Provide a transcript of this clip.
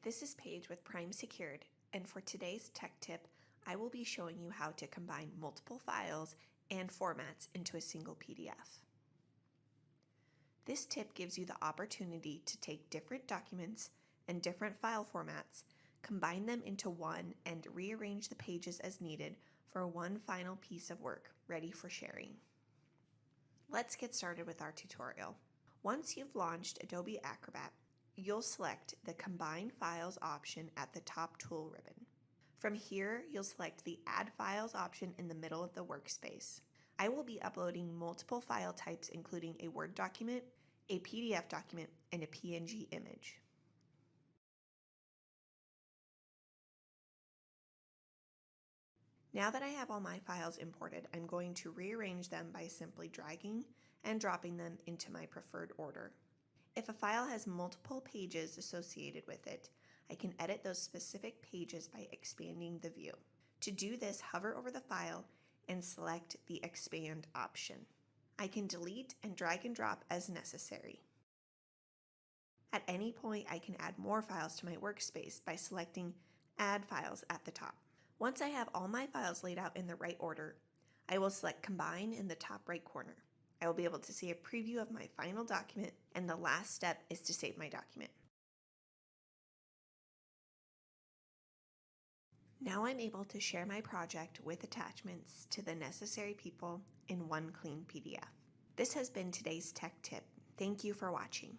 This is Paige with Prime Secured, and for today's tech tip, I will be showing you how to combine multiple files and formats into a single PDF. This tip gives you the opportunity to take different documents and different file formats, combine them into one, and rearrange the pages as needed for one final piece of work ready for sharing. Let's get started with our tutorial. Once you've launched Adobe Acrobat, you'll select the Combine Files option at the top tool ribbon. From here, you'll select the Add Files option in the middle of the workspace. I will be uploading multiple file types including a Word document, a PDF document, and a PNG image. Now that I have all my files imported, I'm going to rearrange them by simply dragging and dropping them into my preferred order. If a file has multiple pages associated with it, I can edit those specific pages by expanding the view. To do this, hover over the file and select the Expand option. I can delete and drag and drop as necessary. At any point, I can add more files to my workspace by selecting Add Files at the top. Once I have all my files laid out in the right order, I will select Combine in the top right corner. I will be able to see a preview of my final document, and the last step is to save my document. Now I'm able to share my project with attachments to the necessary people in one clean PDF. This has been today's tech tip. Thank you for watching.